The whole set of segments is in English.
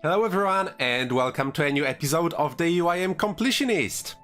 Hello everyone and welcome to a new episode of the UIM Completionist!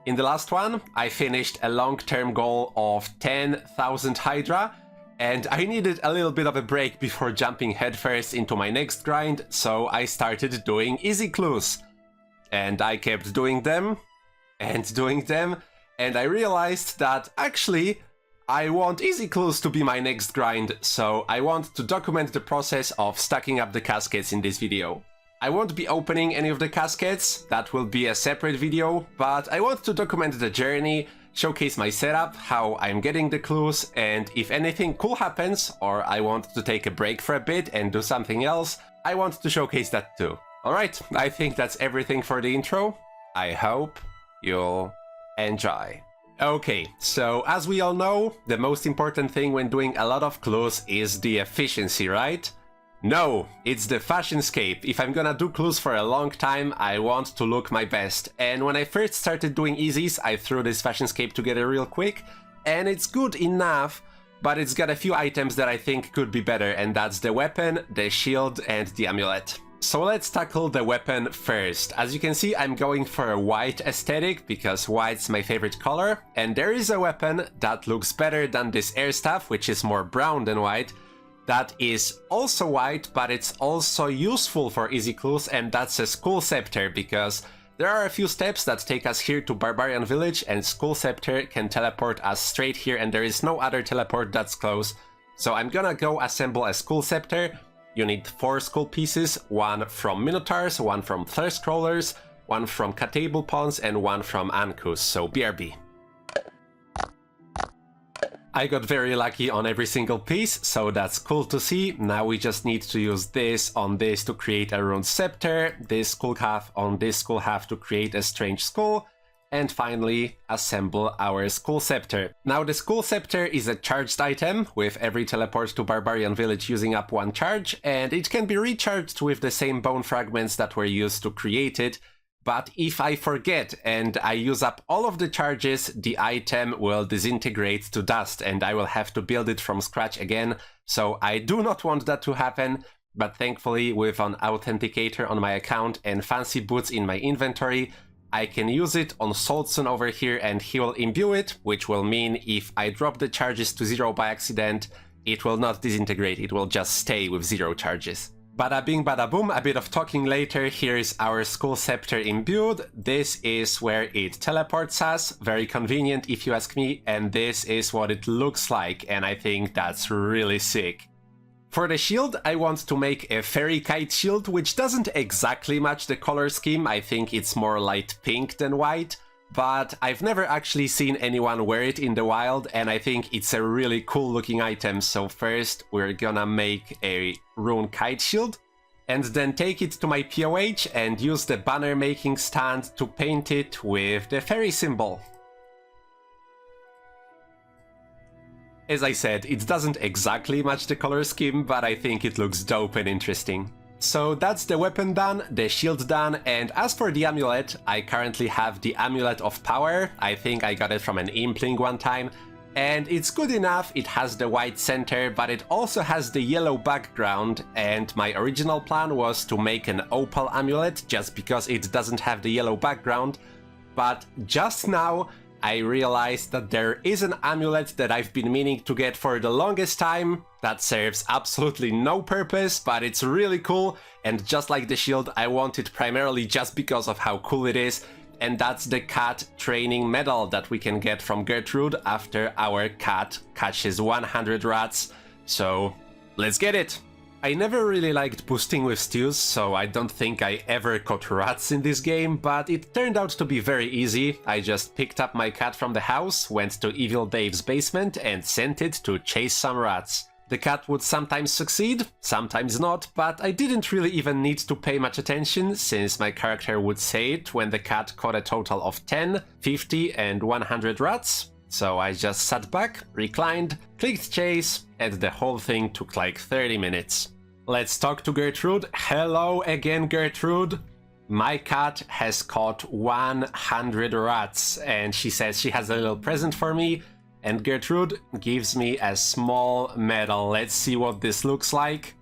In the last one, I finished a long-term goal of 10,000 Hydra, and I needed a little bit of a break before jumping headfirst into my next grind, so I started doing easy clues. And I kept doing them, and I realized that actually I want easy clues to be my next grind, so I want to document the process of stacking up the caskets in this video. I won't be opening any of the caskets, that will be a separate video, but I want to document the journey, showcase my setup, how I'm getting the clues, and if anything cool happens, or I want to take a break for a bit and do something else, I want to showcase that too. Alright, I think that's everything for the intro. I hope you'll enjoy. Okay, so as we all know, the most important thing when doing a lot of clues is the efficiency, right? No, it's the fashioncape. If I'm gonna do clues for a long time, I want to look my best. And when I first started doing easies, I threw this fashioncape together real quick, and it's good enough, but it's got a few items that I think could be better, and that's the weapon, the shield, and the amulet. So let's tackle the weapon first. As you can see, I'm going for a white aesthetic because white's my favorite color, and there is a weapon that looks better than this air staff, which is more brown than white, that is also white, but it's also useful for easy clues, and that's a skull scepter, because there are a few steps that take us here to Barbarian Village, and skull scepter can teleport us straight here, and there is no other teleport that's close. So I'm gonna go assemble a skull scepter. You need 4 skull pieces, one from Minotaurs, one from Thirst Crawlers, one from Catable Pawns, and one from Ankus, so BRB. I got very lucky on every single piece, so that's cool to see. Now we just need to use this on this to create a rune scepter, this skull half on this skull half to create a strange skull, and finally assemble our skull scepter. Now the skull scepter is a charged item, with every teleport to Barbarian Village using up 1 charge, and it can be recharged with the same bone fragments that were used to create it, but if I forget and I use up all of the charges, the item will disintegrate to dust and I will have to build it from scratch again, so I do not want that to happen. But thankfully, with an authenticator on my account and fancy boots in my inventory, I can use it on Soltsun over here and he will imbue it, which will mean if I drop the charges to 0 by accident, it will not disintegrate, it will just stay with 0 charges. Bada bing bada boom, a bit of talking later. Here is our skull scepter imbued. This is where it teleports us, very convenient if you ask me, and this is what it looks like, and I think that's really sick. For the shield, I want to make a fairy kite shield, which doesn't exactly match the color scheme. I think it's more light pink than white, but I've never actually seen anyone wear it in the wild, and I think it's a really cool looking item. So first we're gonna make a rune kite shield, and then take it to my POH and use the banner making stand to paint it with the fairy symbol. As I said, it doesn't exactly match the color scheme, but I think it looks dope and interesting. So that's the weapon done, the shield done, and as for the amulet, I currently have the Amulet of Power. I think I got it from an Impling one time, and it's good enough. It has the white center, but it also has the yellow background, and my original plan was to make an opal amulet just because it doesn't have the yellow background, but just now I realized that there is an amulet that I've been meaning to get for the longest time that serves absolutely no purpose, but it's really cool, and just like the shield, I want it primarily just because of how cool it is, and that's the cat training medal that we can get from Gertrude after our cat catches 100 rats, so let's get it! I never really liked boosting with stews, so I don't think I ever caught rats in this game, but it turned out to be very easy. I just picked up my cat from the house, went to Evil Dave's basement and sent it to chase some rats. The cat would sometimes succeed, sometimes not, but I didn't really even need to pay much attention, since my character would say it when the cat caught a total of 10, 50 and 100 rats. So I just sat back, reclined, clicked chase, and the whole thing took like 30 minutes. Let's talk to Gertrude. Hello again, Gertrude. My cat has caught 100 rats, and she says she has a little present for me, and Gertrude gives me a small medal. Let's see what this looks like.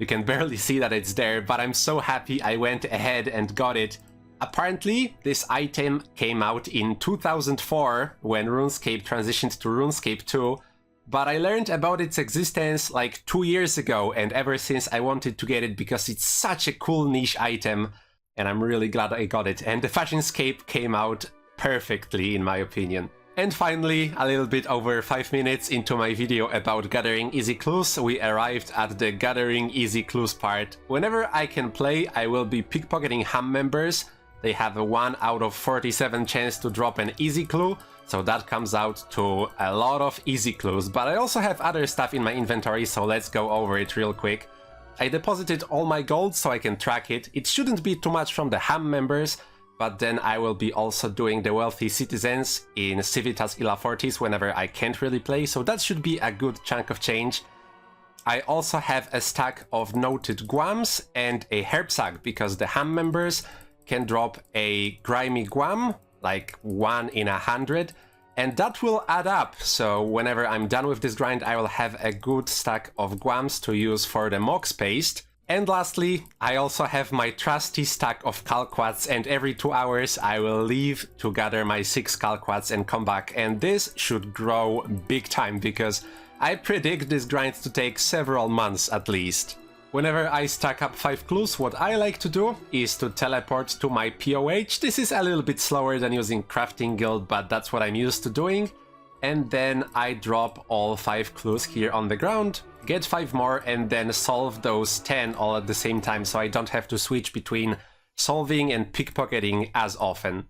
You can barely see that it's there, but I'm so happy I went ahead and got it. Apparently, this item came out in 2004 when RuneScape transitioned to RuneScape 2, but I learned about its existence like 2 years ago, and ever since I wanted to get it because it's such a cool niche item, and I'm really glad I got it. And the fashioncape came out perfectly, in my opinion. And finally, a little bit over 5 minutes into my video about gathering easy clues, we arrived at the gathering easy clues part. Whenever I can play, I will be pickpocketing HAM members. They have a 1 out of 47 chance to drop an easy clue, so that comes out to a lot of easy clues. But I also have other stuff in my inventory, so let's go over it real quick. I deposited all my gold so I can track it. It shouldn't be too much from the HAM members, but then I will be also doing the wealthy citizens in Civitas Illa Fortis whenever I can't really play, so that should be a good chunk of change. I also have a stack of noted guams and a herb sack, because the HAM members can drop a grimy guam, like 1 in 100, and that will add up. So whenever I'm done with this grind, I will have a good stack of guams to use for the mox paste. And lastly, I also have my trusty stack of calquats, and every 2 hours I will leave to gather my 6 calquats and come back, and this should grow big time because I predict this grind to take several months at least. Whenever I stack up 5 clues, what I like to do is to teleport to my POH. This is a little bit slower than using Crafting Guild, but that's what I'm used to doing. And then I drop all 5 clues here on the ground, get 5 more, and then solve those 10 all at the same time, so I don't have to switch between solving and pickpocketing as often.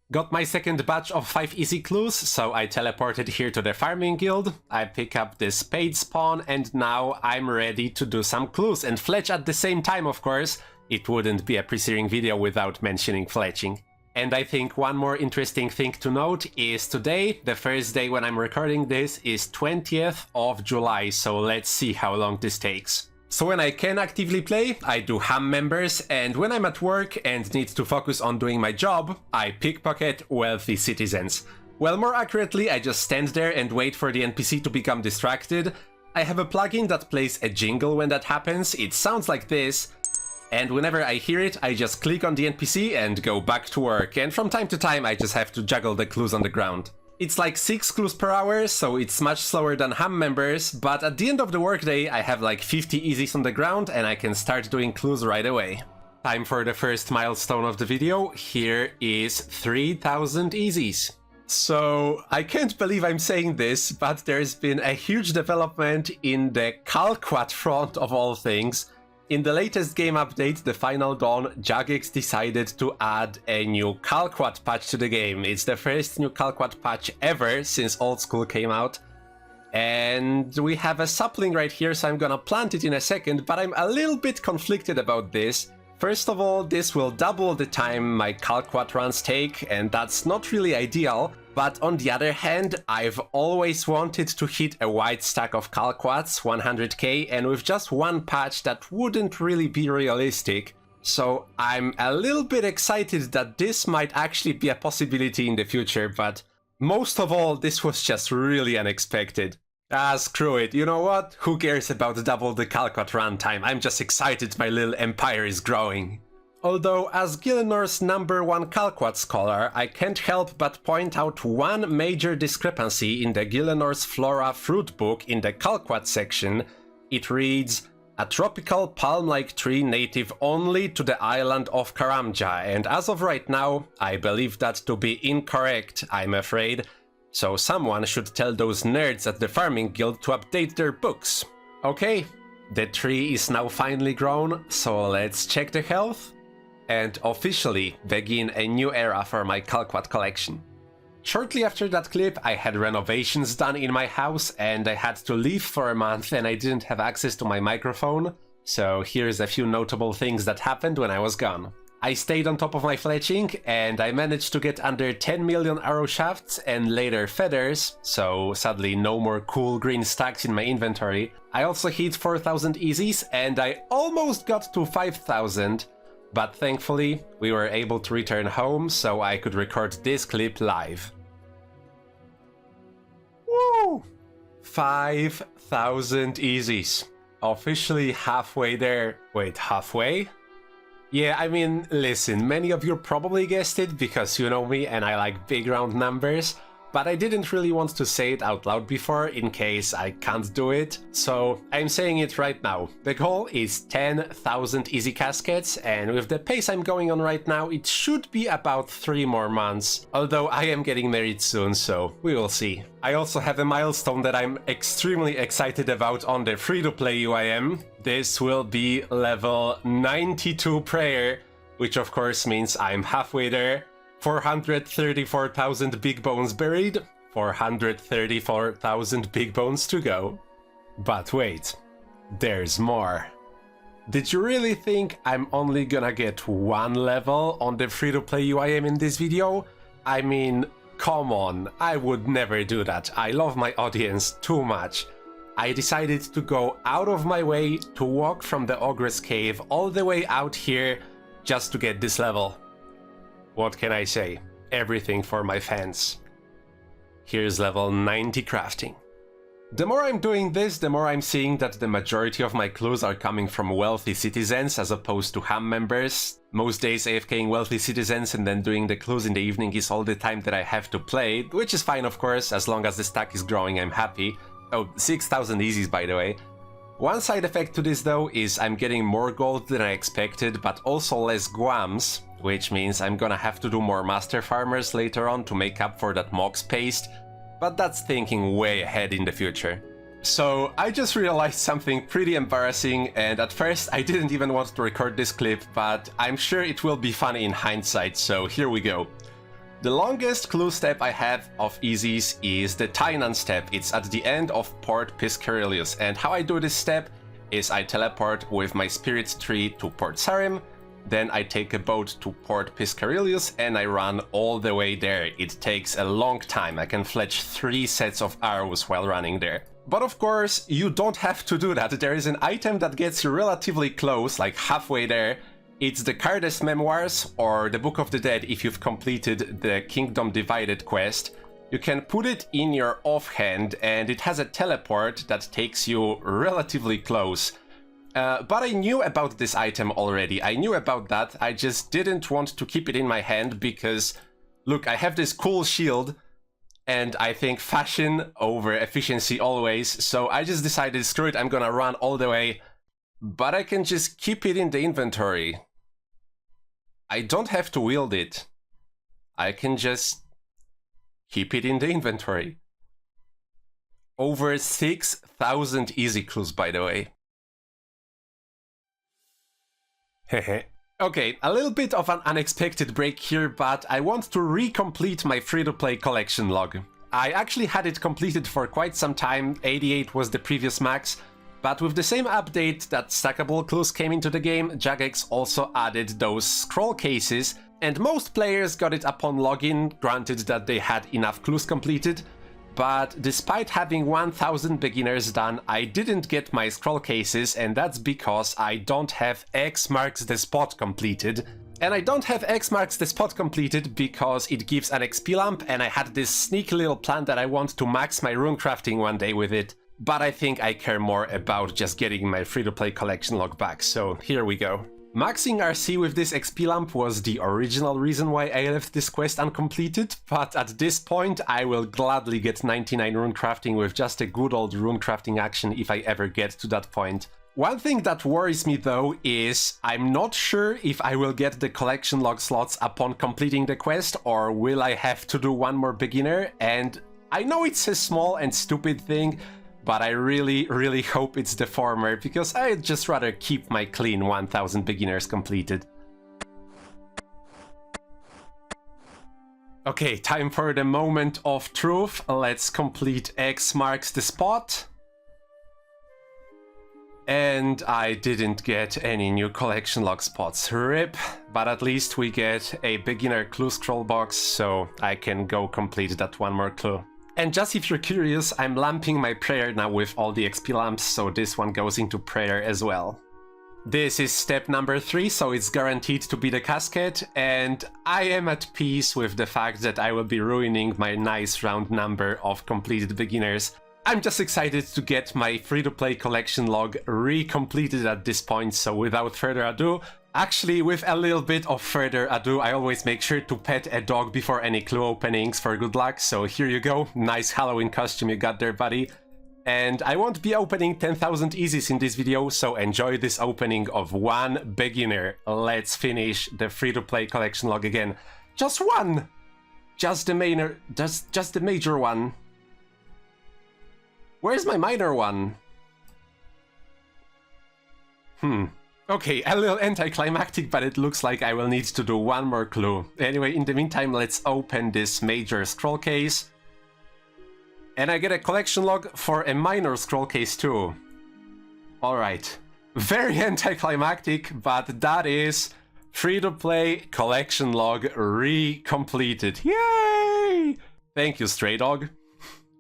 Got my second batch of 5 easy clues, so I teleported here to the farming guild. I pick up the spade spawn, and now I'm ready to do some clues and fletch at the same time, of course. It wouldn't be a pre-searing video without mentioning fletching. And I think one more interesting thing to note is today, the first day when I'm recording this, is 20th of July, so let's see how long this takes. So when I can actively play, I do HAM members, and when I'm at work and need to focus on doing my job, I pickpocket wealthy citizens. Well, more accurately, I just stand there and wait for the NPC to become distracted. I have a plugin that plays a jingle when that happens. It sounds like this, and whenever I hear it, I just click on the NPC and go back to work, and from time to time I just have to juggle the clues on the ground. It's like 6 clues per hour, so it's much slower than HAM members, but at the end of the workday I have like 50 easies on the ground and I can start doing clues right away. Time for the first milestone of the video. Here is 3000 easies. So, I can't believe I'm saying this, but there's been a huge development in the calquat front of all things. In the latest game update, the Final Dawn, Jagex decided to add a new calquat patch to the game. It's the first new calquat patch ever since Old School came out. And we have a sapling right here, so I'm gonna plant it in a second, but I'm a little bit conflicted about this. First of all, this will double the time my calquat runs take, and that's not really ideal. But on the other hand, I've always wanted to hit a wide stack of calquats, 100k, and with just one patch that wouldn't really be realistic. So I'm a little bit excited that this might actually be a possibility in the future, but most of all, this was just really unexpected. Ah, screw it, you know what? Who cares about double the calquat runtime? I'm just excited my little empire is growing. Although, as Gilnor's #1 calquat scholar, I can't help but point out one major discrepancy in the Gilnor's Flora Fruit book in the calquat section. It reads, "A tropical palm-like tree native only to the island of Karamja," and as of right now, I believe that to be incorrect, I'm afraid. So someone should tell those nerds at the farming guild to update their books. Okay, the tree is now finally grown, so let's check the health and officially begin a new era for my calquat collection. Shortly after that clip, I had renovations done in my house and I had to leave for a month and I didn't have access to my microphone, so here's a few notable things that happened when I was gone. I stayed on top of my fletching and I managed to get under 10 million arrow shafts and later feathers, so sadly no more cool green stacks in my inventory. I also hit 4000 easies and I almost got to 5000, but thankfully we were able to return home so I could record this clip live. Woo! 5000 easies. Officially halfway there. Wait, halfway? Yeah, I mean, listen, many of you probably guessed it because you know me and I like big round numbers, but I didn't really want to say it out loud before in case I can't do it, so I'm saying it right now. The goal is 10,000 easy caskets, and with the pace I'm going on right now, it should be about 3 more months, although I am getting married soon, so we will see. I also have a milestone that I'm extremely excited about on the free-to-play UIM. This will be level 92 prayer, which of course means I'm halfway there. 434,000 big bones buried, 434,000 big bones to go. But wait, there's more. Did you really think I'm only gonna get 1 level on the free-to-play UIM in this video? I mean, come on, I would never do that. I love my audience too much. I decided to go out of my way to walk from the Ogre's Cave all the way out here just to get this level. What can I say? Everything for my fans. Here's level 90 crafting. The more I'm doing this, the more I'm seeing that the majority of my clues are coming from wealthy citizens as opposed to ham members. Most days AFKing wealthy citizens and then doing the clues in the evening is all the time that I have to play, which is fine of course, as long as the stack is growing I'm happy. Oh, 6,000 easies by the way. One side effect to this though is I'm getting more gold than I expected, but also less guams, which means I'm gonna have to do more master farmers later on to make up for that mox paste, but that's thinking way ahead in the future. So I just realized something pretty embarrassing, and at first I didn't even want to record this clip, but I'm sure it will be funny in hindsight, so here we go. The longest clue step I have of easies is the Tainan step. It's at the end of Port Piscarilius, and how I do this step is I teleport with my spirit tree to Port Sarim, then I take a boat to Port Piscarilius and I run all the way there. It takes a long time. I can fletch 3 sets of arrows while running there. But of course, you don't have to do that. There is an item that gets you relatively close, like halfway there. It's the Cardes Memoirs, or the Book of the Dead if you've completed the Kingdom Divided quest. You can put it in your offhand and it has a teleport that takes you relatively close. But I knew about this item already. I knew about that. I just didn't want to keep it in my hand because, look, I have this cool shield and I think fashion over efficiency always. So I just decided, screw it, I'm gonna run all the way. But I can just keep it in the inventory. I don't have to wield it. I can just keep it in the inventory. Over 6,000 easy clues, by the way. Okay, a little bit of an unexpected break here, but I want to recomplete my free-to-play collection log. I actually had it completed for quite some time, 88 was the previous max, but with the same update that stackable clues came into the game, Jagex also added those scroll cases, and most players got it upon login, granted that they had enough clues completed. But despite having 1000 beginners done, I didn't get my scroll cases, and that's because I don't have X marks the spot completed. And I don't have X marks the spot completed because it gives an XP lamp, and I had this sneaky little plan that I want to max my rune crafting one day with it. But I think I care more about just getting my free-to-play collection log back, so here we go. Maxing RC with this XP lamp was the original reason why I left this quest uncompleted, but at this point I will gladly get 99 rune crafting with just a good old rune crafting action if I ever get to that point. One thing that worries me though is I'm not sure if I will get the collection log slots upon completing the quest, or will I have to do one more beginner, and I know it's a small and stupid thing, but I really hope it's the former, because I'd just rather keep my clean 1000 beginners completed. Okay, time for the moment of truth. Let's complete X marks the spot. And I didn't get any new collection log spots, RIP, but at least we get a beginner clue scroll box, so I can go complete that one more clue. And just if you're curious, I'm lamping my prayer now with all the XP lamps, so this one goes into prayer as well. This is step number 3, so it's guaranteed to be the casket, and I am at peace with the fact that I will be ruining my nice round number of completed beginners. I'm just excited to get my free-to-play collection log recompleted at this point, so without further ado, actually with a little bit of further ado, I always make sure to pet a dog before any clue openings for good luck, so here you go, nice Halloween costume you got there, buddy. And I won't be opening 10,000 easies in this video, so enjoy this opening of one beginner. Let's finish the free-to-play collection log again. Just one! Just the major one. Where's my minor one? Okay, a little anticlimactic, but it looks like I will need to do one more clue. Anyway, in the meantime, let's open this major scroll case. And I get a collection log for a minor scroll case too. Alright. Very anticlimactic, but that is free-to-play collection log recompleted. Yay! Thank you, Stray Dog.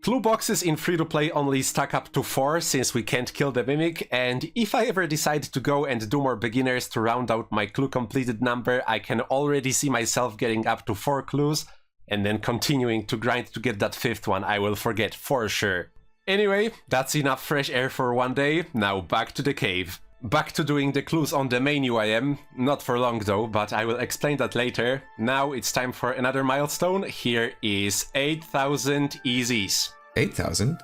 Clue boxes in free-to-play only stack up to 4 since we can't kill the mimic, and if I ever decide to go and do more beginners to round out my clue completed number, I can already see myself getting up to 4 clues, and then continuing to grind to get that 5th one I will forget for sure. Anyway, that's enough fresh air for one day, now back to the cave. Back to doing the clues on the main UIM, not for long though, but I will explain that later. Now it's time for another milestone. Here is 8,000 easies. 8,000?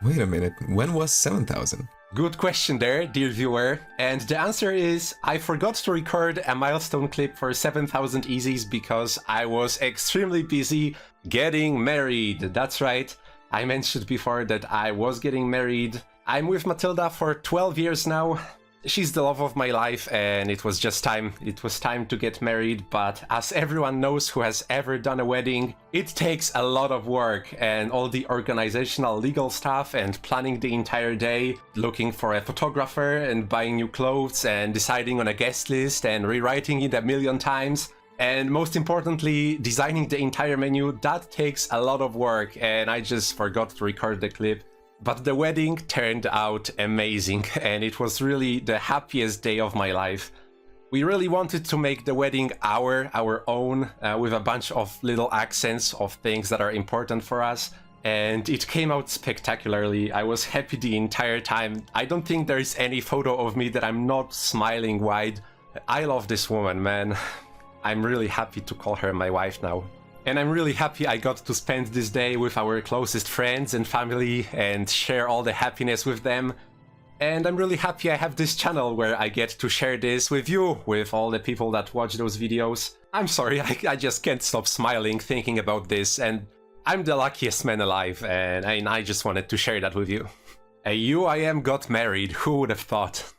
Wait a minute, when was 7,000? Good question there, dear viewer. And the answer is, I forgot to record a milestone clip for 7,000 easies because I was extremely busy getting married. That's right, I mentioned before that I was getting married. I'm with Matilda for 12 years now. She's the love of my life, and it was just time. It was time to get married, but as everyone knows who has ever done a wedding, it takes a lot of work and all the organizational legal stuff and planning the entire day, looking for a photographer and buying new clothes and deciding on a guest list and rewriting it a million times. And most importantly, designing the entire menu, that takes a lot of work, and I just forgot to record the clip. But the wedding turned out amazing, and it was really the happiest day of my life. We really wanted to make the wedding our own, with a bunch of little accents of things that are important for us, and it came out spectacularly. I was happy the entire time. I don't think there is any photo of me that I'm not smiling wide. I love this woman, man. I'm really happy to call her my wife now. And I'm really happy I got to spend this day with our closest friends and family and share all the happiness with them. And I'm really happy I have this channel where I get to share this with you, with all the people that watch those videos. I'm sorry, I just can't stop smiling thinking about this, and I'm the luckiest man alive, and I just wanted to share that with you. A UIM got married, who would have thought?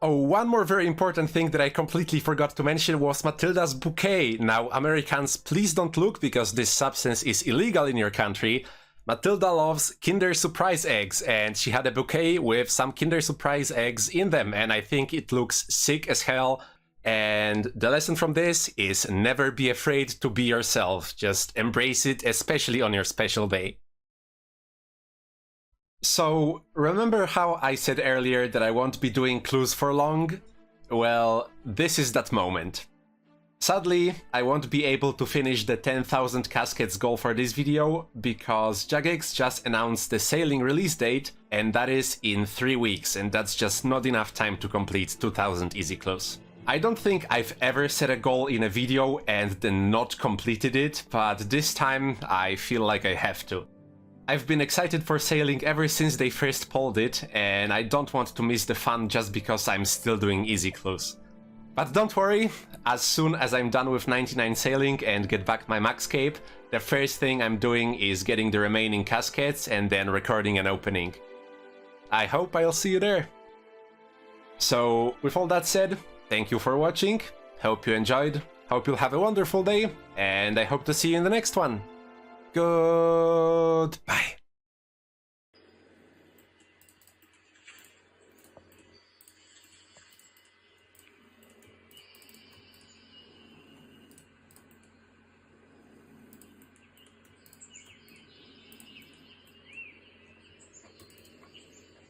Oh, one more very important thing that I completely forgot to mention was Matilda's bouquet. Now, Americans, please don't look because this substance is illegal in your country. Matilda loves Kinder Surprise eggs, and she had a bouquet with some Kinder Surprise eggs in them, and I think it looks sick as hell. And the lesson from this is never be afraid to be yourself. Just embrace it, especially on your special day. So, remember how I said earlier that I won't be doing clues for long? Well, this is that moment. Sadly, I won't be able to finish the 10,000 caskets goal for this video, because Jagex just announced the sailing release date, and that is in 3 weeks, and that's just not enough time to complete 2,000 easy clues. I don't think I've ever set a goal in a video and then not completed it, but this time I feel like I have to. I've been excited for sailing ever since they first pulled it, and I don't want to miss the fun just because I'm still doing easy clues. But don't worry, as soon as I'm done with 99 sailing and get back my max cape, the first thing I'm doing is getting the remaining caskets and then recording an opening. I hope I'll see you there. So, with all that said, thank you for watching, hope you enjoyed, hope you'll have a wonderful day, and I hope to see you in the next one. Goodbye.